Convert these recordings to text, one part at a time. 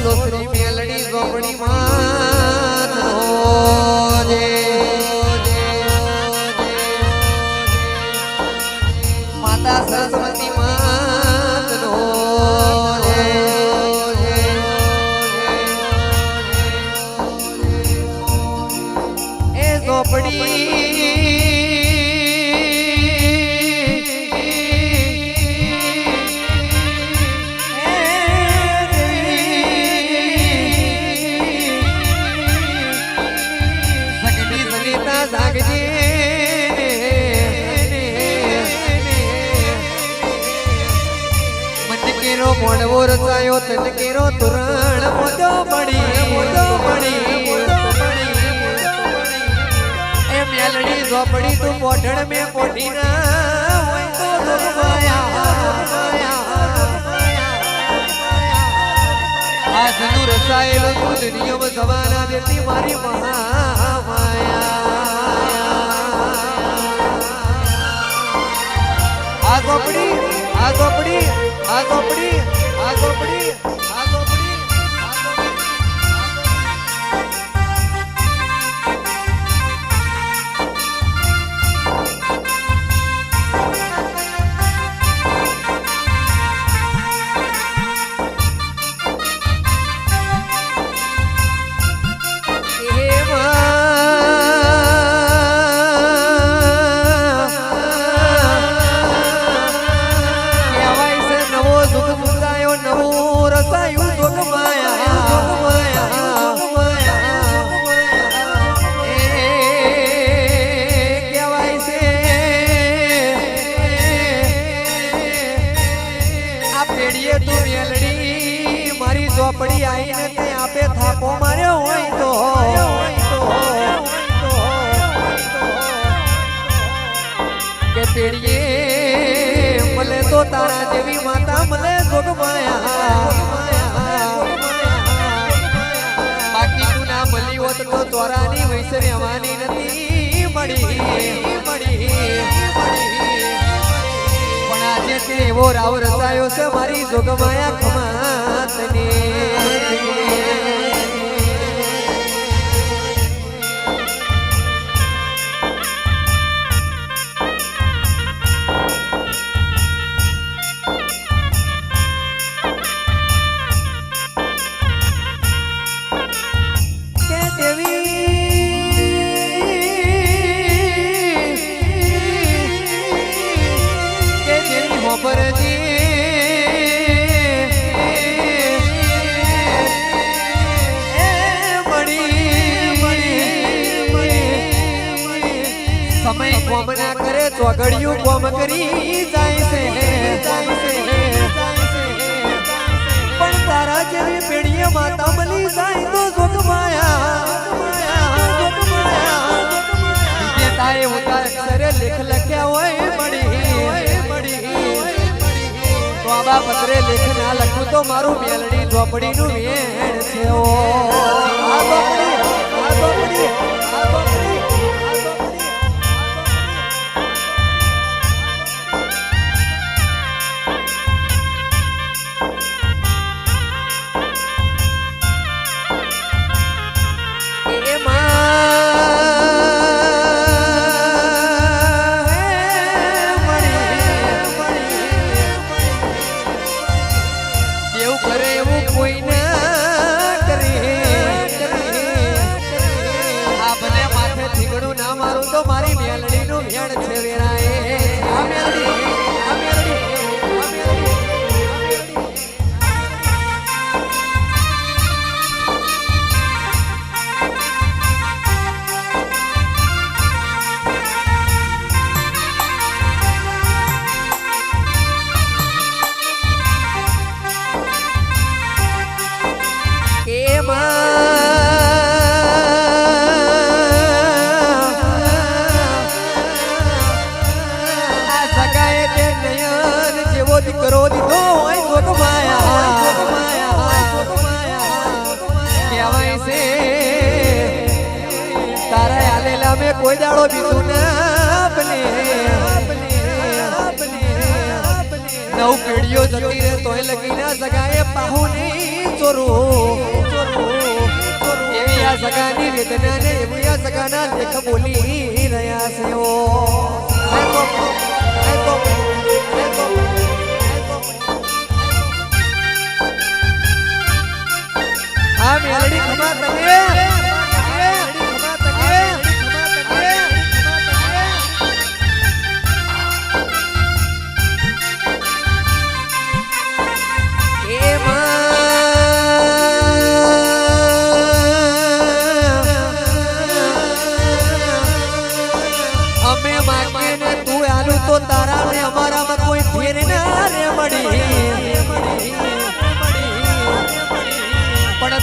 બોલો શ્રી મેલડી ઝોપડી માં માતા સરસ્વતી માત નો એ ઝોપડી મોડવો રચાયો તનકેરો તોરણ મોદો પડી એ મેલડી ઝોપડી તું પોઢણ મે પોઢી ના હોય તો આ જનુ રચાયેલો તું દુનિયામાં જવાના દેતી મારી મહામાયા આ ઝોપડી આ ઝોપડી આ ઝોપડી આ ઝોપડી આ ઝોપડી ઝોપડી આઈને તે આપે થાપો માર્યો હોય તો કે પેડીએ મલે તો તારા જેવી માતા મલે બાકી તું ના મળી હોત તો તોરાની વૈસે રહેવાની નથી મળી પણ આજે તે એવો રાવ રચાયો છે મારી જોગમાયા ખમાતને સમય કોમ ના કરે ચોગડિયું કોમ કરી જાય છે પણ તારા જેવી પેઢીએ માતા મળી જાય તો જોગમાયા અક્ષરે લેખ લખ્યા હોય મળી તો આબા પત્રે લેખ ના લખું તો મારું મેલડી ઝોપડી નું વેણ છે ઓ આ ઝોપડી આ ઝોપડી આ ઝોપડી મારી મેલડી નું ભેણ છે વેરાએ આ મેલડી આ મેલડી આ મેલડી કે દીકરો દીધો હોય જોગમાયા કહેવાય છે તારા આલેલા મેં કોઈ દાડો બીજું ના બને નવ પેઢીઓ જતી રહે તોય લગીના સગાએ પાહુ નહીં ચોરું એવી આ સગાની વેદના ને એવી આ સગાના લેખ બોલી રહ્યા છે ઓ આ મેલડી ખમા તમે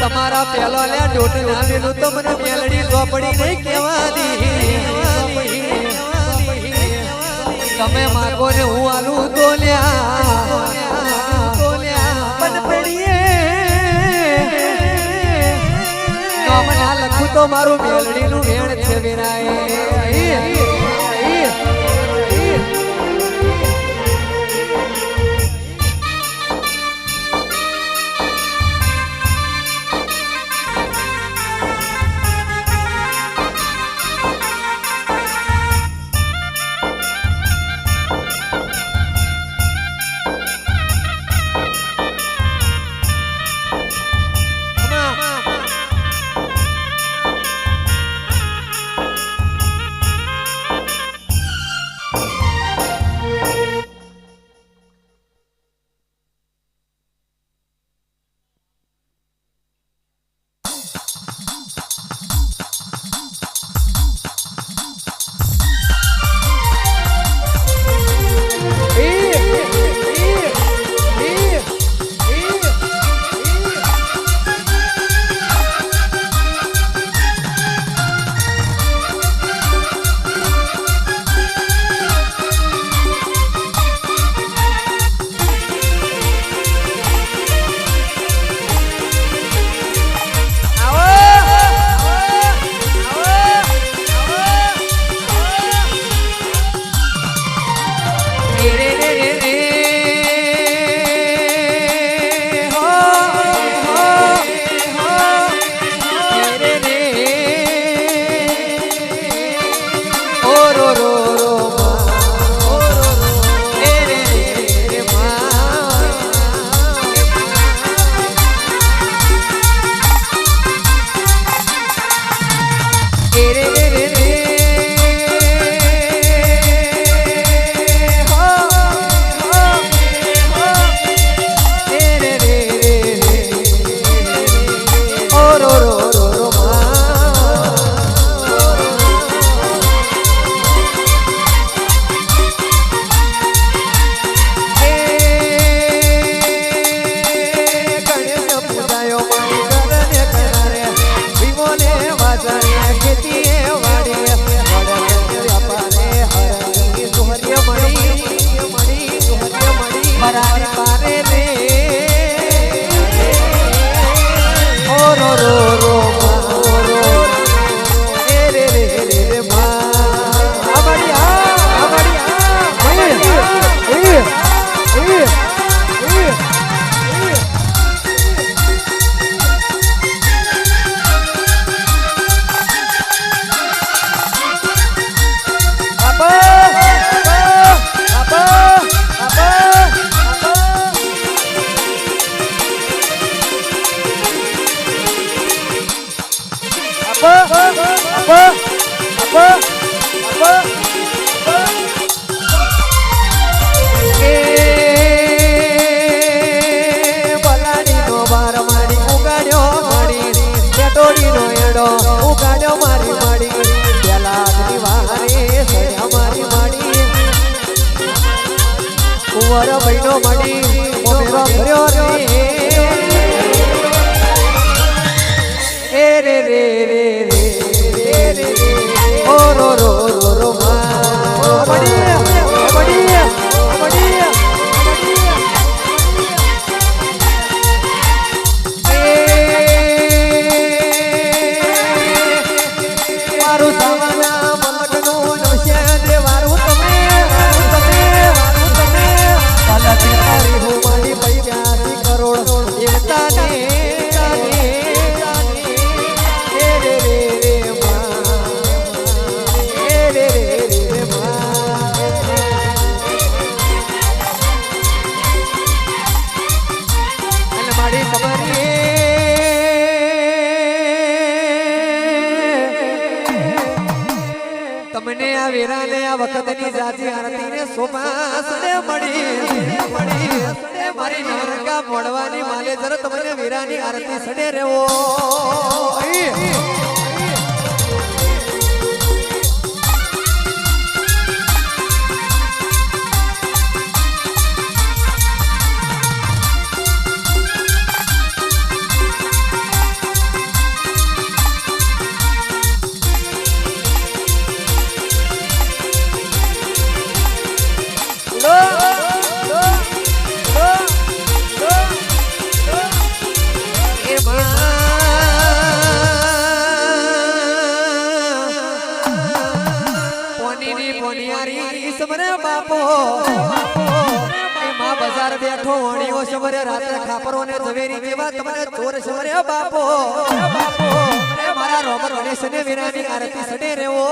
તમારા પેલો લે ડોટી નામેલું તો મને મેલડી ઝોપડી નહીં કહેવા દી તમે માગો ને હું આલું તો લ્યા પણ પડીએ નામ ના લખું તો મારું મેલડીનું વેણ છે વિરાય કુંવર બહેનો મળી મોમેરો ભર્યો રે રે રે રે રે રે ઓ રો રો રો રો મા મળી મળી મળી મારું સાવના મલકનું નશે દેવારું તમે પલટી હો મારી 85 કરોડ દેવતાને રે માં રે માં અને મારી તમારી તમને આ વેરાને આ વખતની જાતિ આરતીને શોભાસને મળી મારી નવરંગા મોડવાની માલે જરા તમને વેરાની આરતી સડે રેવો બેઠો વણીઓ સમરે રાત્રે ખાપરો ને ઝવેરી જેવા તમને ચોર સમરે બાપો મારા રોમર ગણેશ ને વિરાની આરતી સડે રેવો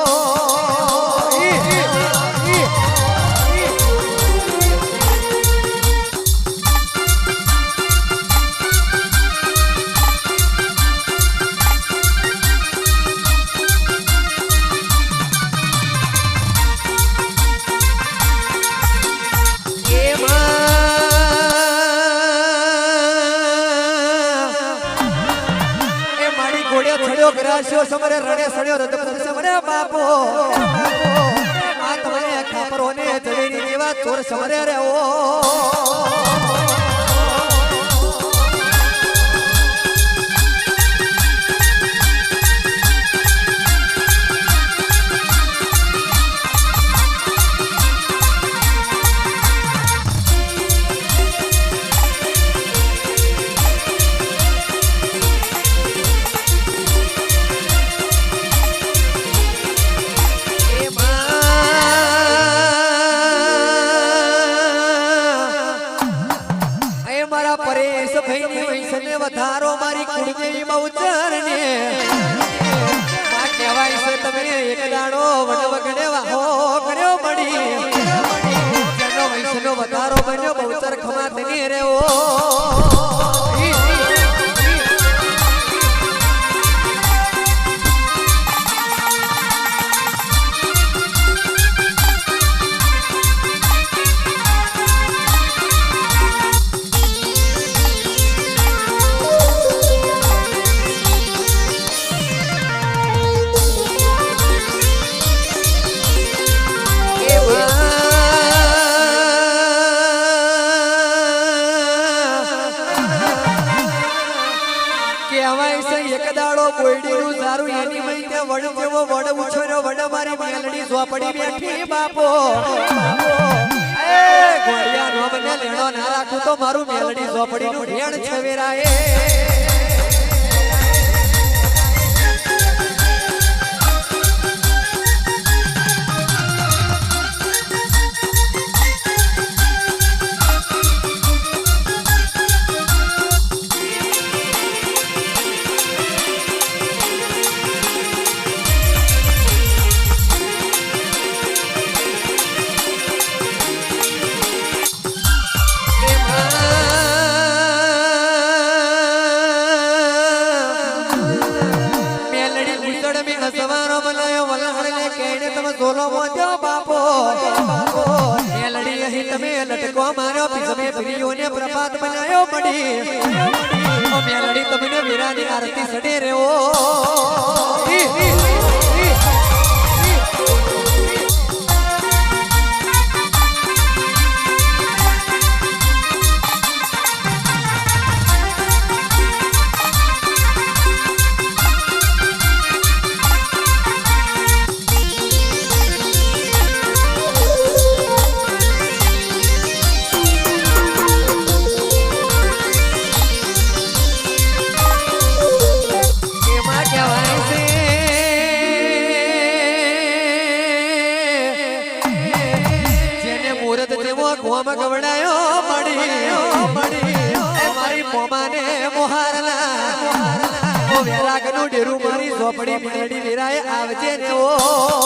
સમરે રડે સડ્યો રદ સમરે બાપો આ તમારે ખાપરો ને ઝવેરી જેવા ચોર સમરે રેવો વધારો મારી કુળદેવી બહુચરને આ કહેવાય છે તમે એક દાડો વડવગડે વાહો કર્યો મળી જનો વૈષ્ણવ વધારો બન્યો બહુચર ખમા તને રેવો પડી બેઠી બાપો એ ગોળિયા નો મને લેણો ના રાખું તો મારું મેલડી ઝોપડી નું ઢેણ છવેરાએ પ્રભાત બનાયો મળી મેલડી તમને વીરાની આરતી સડે રેવો મોમાને મોહારના ઓ વેરાગનું ડેરું મારી ઝોપડી મેલડી વેરાય આવજે ને ઓ